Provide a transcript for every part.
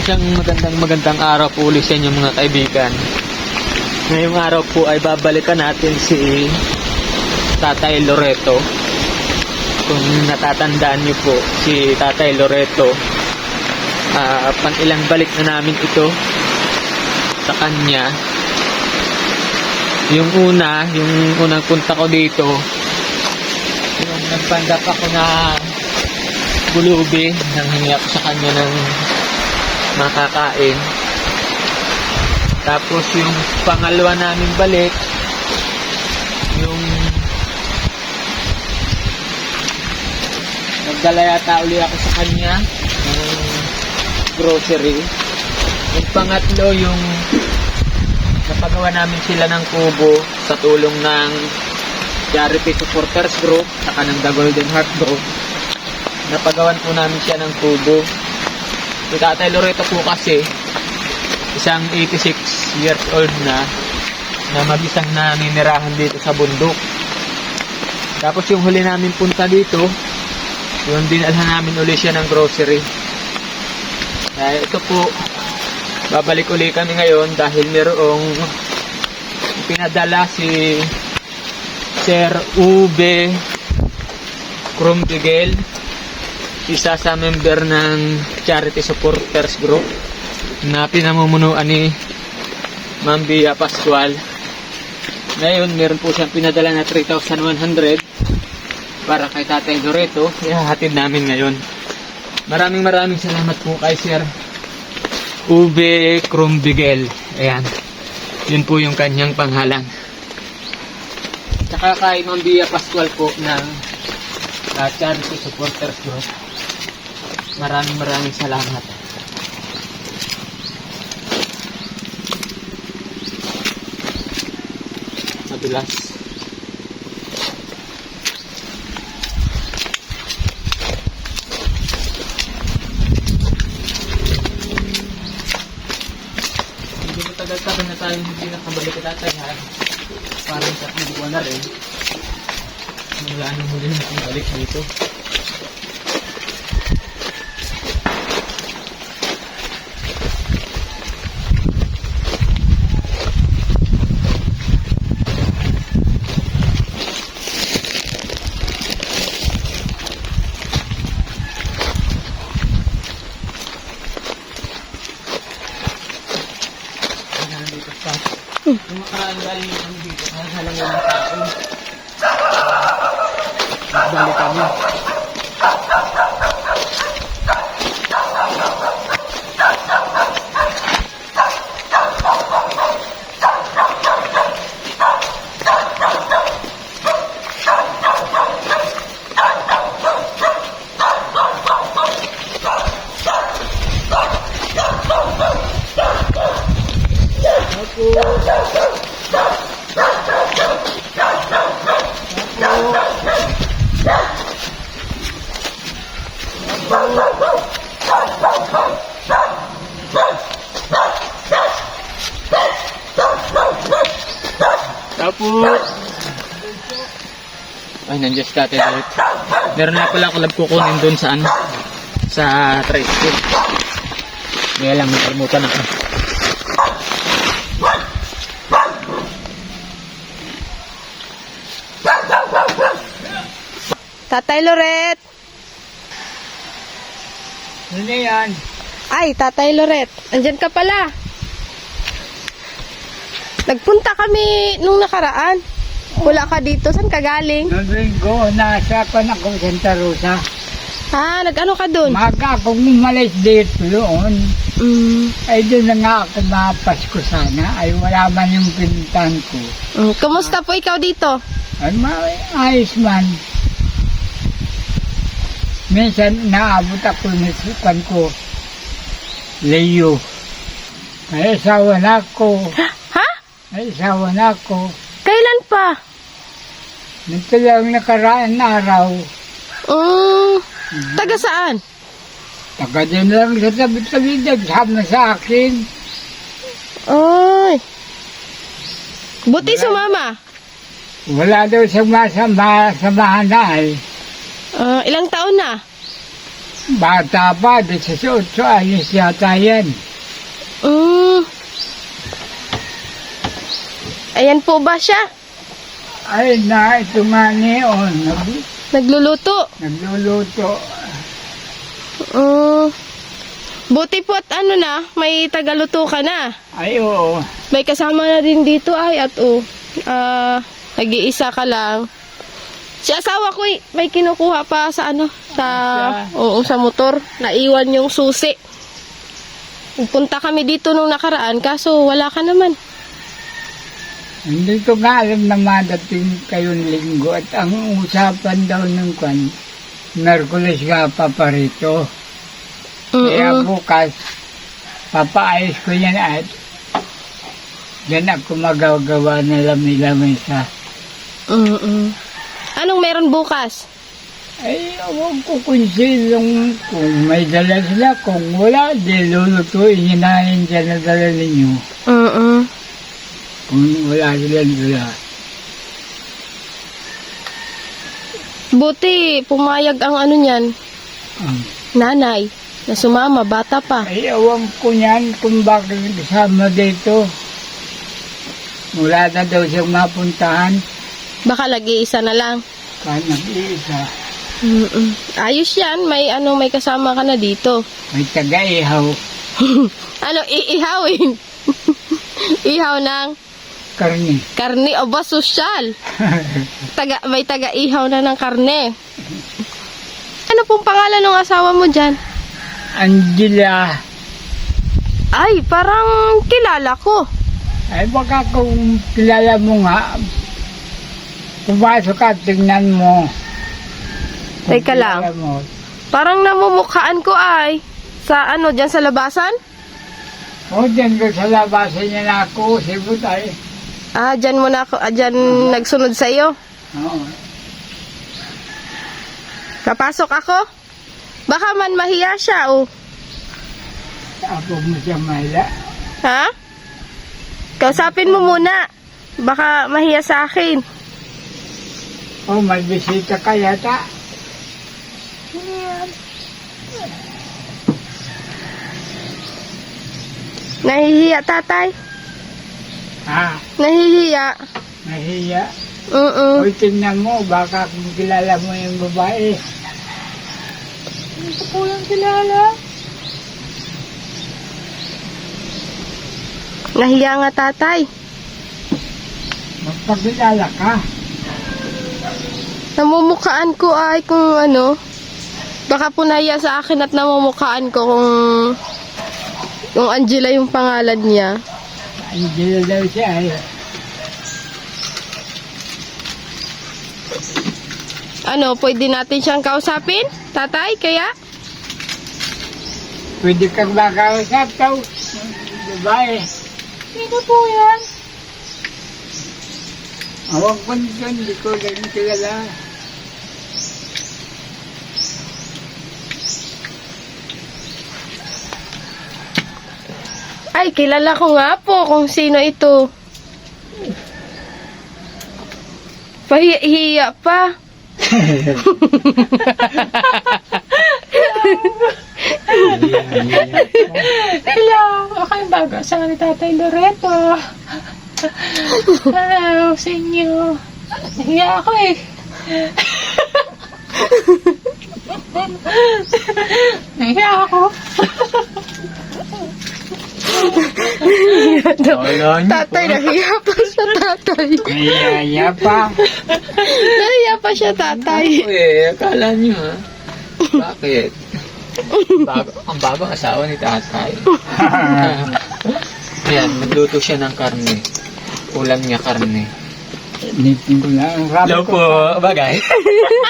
Isang magandang araw po ulit sa inyo mga kaibigan. Ngayong araw po ay babalikan natin si Tatay Loreto. Kung natatandaan niyo po si Tatay Loreto, pang-ilang balik na namin ito sa kanya. Yung unang punta ko dito, yung nagpandak ako na gulubi, nanghingi ako sa kanya ng makakain. Tapos yung pangalawa namin balik, yung nagdala yata uli ako sa kanya ng grocery. Yung pangatlo, yung napagawa namin sila ng kubo sa tulong ng Charity Supporters Group saka ng The Golden Heart Group. Napagawan po namin siya ng kubo. Si Tatay Loreto po kasi isang 86 years old na mag-isang naninirahan dito sa bundok. Tapos yung huli namin punta dito, yung dinalhan namin uli siya ng grocery. Ito po, babalik uli kami ngayon dahil mayroong pinadala si Sir Ube Crumbigel, isa sa member ng Charity Supporters Group na pinamumunuan ni Ma'am Bia Pascual. Ngayon, meron po siyang pinadala na 3,100 para kay Tatay Loreto. Ihahatid namin ngayon. Maraming salamat po kay Sir Ube Crumbigel. Ayan. Yun po yung kanyang panghalan. Saka kay Ma'am Bia Pascual po ng Charity Supporters Group. Maraming salamat. Madulas. Hindi matagal-tagal na tayo hindi nakabalik at tatayan. Parang sa hindi ko na rin. Wala nang muli na balik dito. Kung makaandaling yung kami dito, halang yung tao. Nagbalik kami. Tapos ay, nandiyan si Tatay Loreto. Meron na pala ako kukunin dun sa sa tricycle. Kaya lang, nakalimutan ako. Tatay Loret! Ano yan? Ay, Tatay Loret, andyan ka pala. Nagpunta kami nung nakaraan. Wala ka dito. Saan ka galing? Noong linggo, nasa ako sa Santa Rosa. Nag-ano ka dun? Maga akong umalis dito doon. Ay doon na nga ako mapasko sana. Ay wala man yung pinuntahan ko. Kumusta po ikaw dito? Ay ayos man. Minsan naabot ako ng sukan ko. Leo. Ay asawa na ako. Ha? Ay asawa na ako. Kailan pa? Nito lang nakaraan na araw. Taga saan? Taga din lang sa tabi-tabi. Nagsama sa akin. Ay. Buti sumama. Wala daw siyang samahan na eh. Ilang taon na? Bata pa, 18 ayos yata yan. Mm. Ayan po ba siya? Ay na, ito nga ngayon, Nagluluto. nagluluto. Mm. Buti po at ano na, may tagaluto ka na. Ay oo, May kasama na rin dito ay at nag-iisa ka lang. Si asawa ko may kinukuha pa sa ano, sa motor. Naiwan yung susi. Pupunta kami dito nung nakaraan kaso wala ka naman. hindi ko nga alam na madating kayong linggo at ang usapan daw ng kwan, Merkulis nga pa rito. Kaya bukas, papaayos ko yan at yan ako magagawa na lamay-lamay sa... Anong meron bukas? Ay, huwag ko kung may dala sila. Kung wala, di lulutuin nyo na yun dyan na dala ninyo. Kung wala sila, wala. Buti, pumayag ang ano niyan, nanay, na sumama, bata pa. Ay, awang ko yan kung bakit kasama dito. Wala na daw siyang mapuntahan. Baka lagi-isa na lang. Kahit nag-iisa. Ayos yan, may kasama ka na dito. May taga-ihaw. Ano, iihawin? Ihaw ng Karni. karne o ba sosyal? May taga-ihaw na ng karne. Ano pong pangalan ng asawa mo dyan? Angela. Ay, parang kilala ko. Ay, baka kung kilala mo nga, pumasok ka, tingnan mo. Kung Teka lang. kilala mo. Parang namumukhaan ko ay. Sa ano, dyan sa labasan? O, dyan ko sa labasan niya na ako, sibot ay. Ah, dyan mo na ako, dyan nagsunod sa iyo. Oo. Papasok ako? Baka man mahiya siya, oh. Ako mo siya mahila. Ha? Kausapin mo muna. Baka mahiya sa akin. O, may bisita ka yata. Nahihiya, tatay. Ha? Nahihiya. Nahiya. Oo. O, tingnan mo, baka kung kilala mo yung babae. Hindi ko lang kilala. Nahiya nga, tatay. Magpakilala ka. Namumukhaan ko ay kung ano. Baka po nahiya sa akin at namumukhaan ko kung Angela yung pangalan niya. Angela daw siya ay. Ano, pwede natin siyang kausapin? Tatay, kaya? Pwede kang makausap daw. Babae. Sino po yan? Awang ko nito, hindi ko lang kilala. Ay, kilala ko nga po kung sino ito. Pahiya pa. Hello, ako yung bago sa ni Tatay Loreto. Hello sa inyo. Nahiya ako eh. Nahiya ako. Wala niyo Tatay, nahiya pa siya, tatay. Niyaya pa. Nahiya pa siya, tatay. Akala niyo ha? Bakit? Ang bago asawa ni tatay. Ayan, magluto siya ng karne. Ulam niya karne. Nitin ko na. Ang rami Hello ko. po, bagay.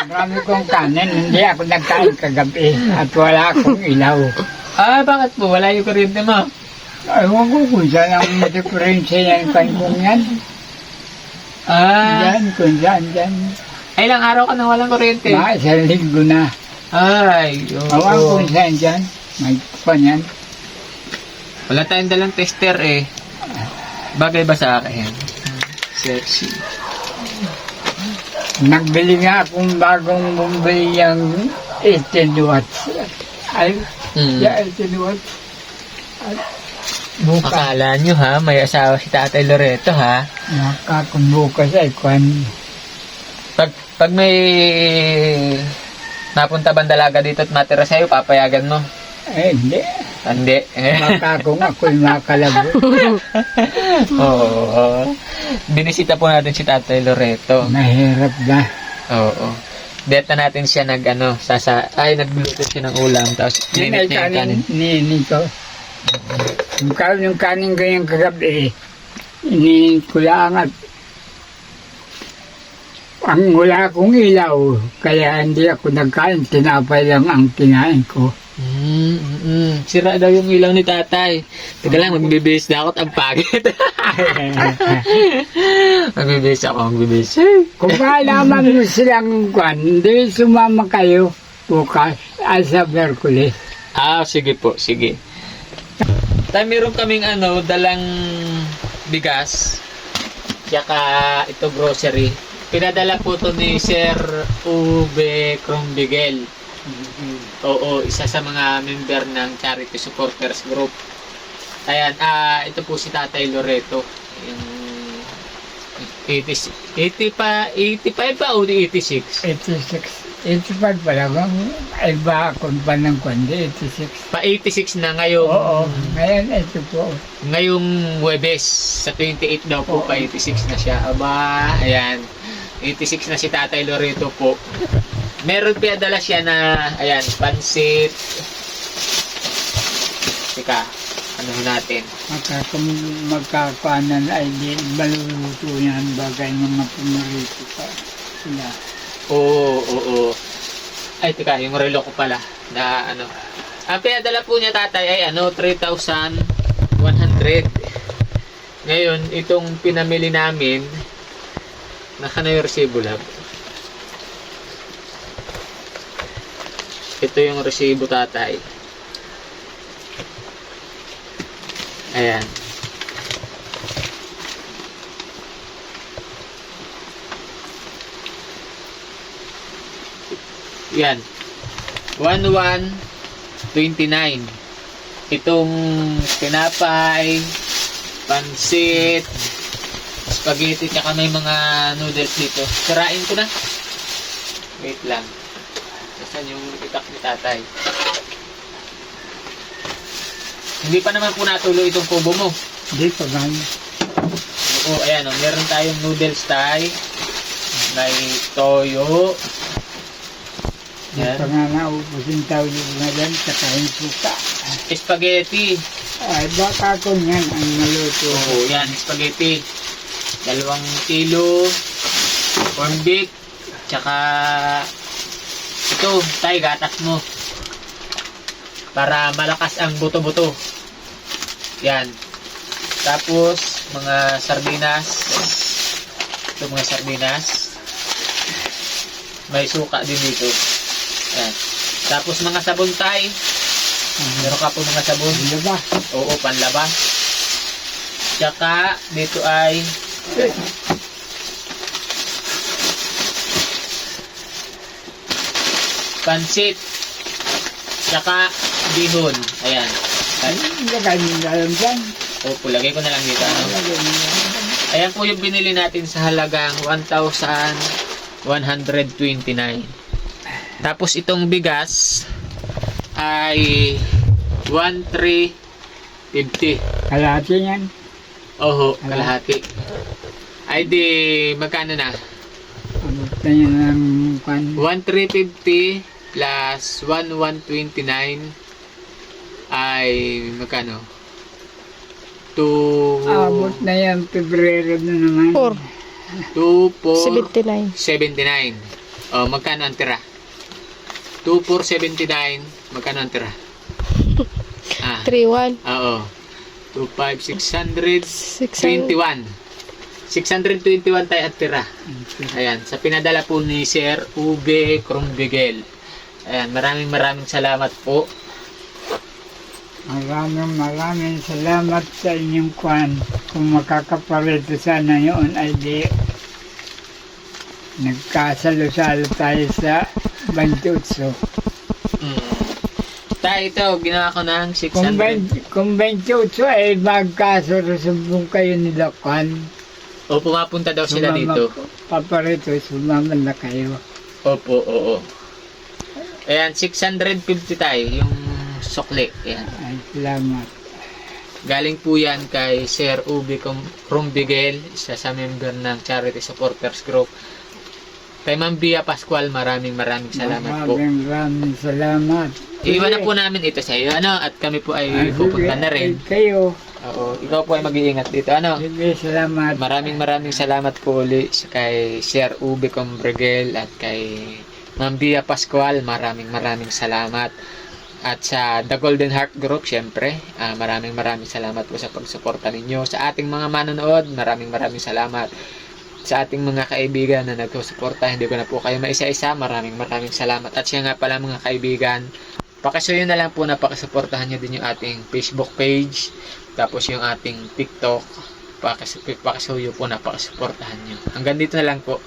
Ang rami kong kanin. Hindi ako nagkain kagabi. At wala akong ilaw. Bakit po? Wala yung kuryente mo. Ay, huwag ko kung saan ang diferensya yan kung yan. Yan, kung saan, dyan. Ay, ilang araw ka nang walang kuryente. Mga isang linggo na. Ay, Awang kung saan dyan. May pan yan. Wala tayong dalang tester eh. Bagay ba sa akin? Sexy. Nagbili nga akong bagong bumili yung 18 watts. Ay, Mm. ya, tinuot. At bukas, Akala nyo ha, may asawa si Tatay Loreto ha. kung bukas ay kwan. Pag may napunta bang dalaga dito at matira sa'yo, papayagan mo? Ay, hindi. Hindi. Kung ako'y makalago. Oo. Binisita po natin si Tatay Loreto. Mahirap na. Oo. Beta natin siya nagluluto siya ng ulam. Tapos Yun ay ninit niya yung kanin. nito. Yung kanin ko yung kagabi, ininit ko lang at ang wala akong ilaw, kaya hindi ako nagkain, tinapay lang ang kinain ko. Sira daw yung ilaw ni Tatay. Teka lang, magbibihis na ako at ang pagit. magbibihis. Kung maalaman mo silang kwan, hindi sumama kayo bukas ay sa Berkulis. Sige po, sige. Tay, meron kaming dalang bigas. Tsaka ito grocery. Pinadala po to ni Sir Ube Crumbigel. Oo, isa sa mga member ng Charity Supporters Group. Ayan, ito po si Tatay Loreto. Yung 85 pa o 86? 85 pala bang iba akong pa ng kwandi, 86. Pa 86 na ngayon. Oo, ngayon ito po. Ngayong Huwebes, sa 28 daw po, pa 86 na siya. Aba, ayan. 86 na si Tatay Loreto po. Meron pinadala siya na, ayan, pansit. Teka, ano natin? Magkakanan ay di maluluto yan bagay mga pumarito pa sila. Oo. Ay, teka, yung relo ko pala. Na, ang pinadala po niya, Tatay, ay 3,100. Ngayon, itong pinamili namin, naka na yung resibo lang. Ito yung resibo, Tatay. Ayan. Yan. 11.29. Itong tinapay, pansit, spaghetti, tsaka may mga noodles dito. Sirain ko na. Wait lang. Saan yung itak ni Tatay? Hindi pa naman po natuloy itong kubo mo. Hindi pa gano'n. Oo, ayan o. Meron tayong noodles, Tay. May toyo. Hindi pa nga naubusin tao yung mga dyan, saka yung suka. Spaghetti. Ay, baka ko yan ang naluto. Oo, yan. Spaghetti. 2 kilo. Corn beef. Tsaka ito, Tay, gatas mo. Para malakas ang buto-buto. Yan. Tapos, mga sardinas. Ito, mga sardinas. May suka din dito. Yan. Tapos, mga sabon, Tay. Meron ka po mga sabon. Diba? Oo, panlabas. Tsaka, dito ay pansit. Tsaka, bihon. Ayan. Lagay mo na lang dyan. Opo, lagay ko na lang dito. Lagay mo na lang. Ayan po yung binili natin sa halagang 1,129. Tapos itong bigas ay 1,350. Kalahati yan. Oho, kalahati. Ay di, magkano na? Abot na yan ang kwan. 1,350 plus 1,129 ay magkano? Abot na yan, Pebrero na naman. 79. 2,479. Oh, magkano ang tira? 2,479. Magkano ang tira? 31. Oo. 2,5,621. 621 tayo at tira. Ayan. Sa pinadala po ni Sir Ube Crumbigel. Ayan. Maraming salamat po. Maraming salamat sa inyong kwan. Kung makakaparito sana yun ay di nagkasalo-salo tayo sa 28. Tayo ito, ginawa ko ng 600. Kung 28 ay magkasurusubong kayo ni Lakan. O pumapunta daw sila dito. Paparito, sumama na kayo. Opo, oo. Ayan, 650 tayo, yung sukli. Ayan. Ay, salamat. Galing po yan kay Sir Ubi Rumbigel, isa sa member ng Charity Supporters Group. Kay Ma'am Bia Pascual, maraming salamat po. Maraming salamat. Iiwan na po namin ito sa iyo, at kami po ay pupunta na rin. Kayo. Oo, ikaw po ay mag-iingat dito, Sige, salamat. Maraming salamat po uli kay Sir Ubi Rumbigel at kay Ma'am Bia Pascual, maraming salamat. At sa The Golden Heart Group, syempre, maraming salamat po sa pagsuporta ninyo. Sa ating mga manonood, maraming salamat. Sa ating mga kaibigan na nagsusuporta, hindi ko na po kayo maisa-isa, maraming salamat. At siya nga pala mga kaibigan, pakisuyo na lang po na pakisuportahan nyo din yung ating Facebook page, tapos yung ating TikTok, pakisuyo po na pakisuportahan nyo. Hanggang dito na lang po.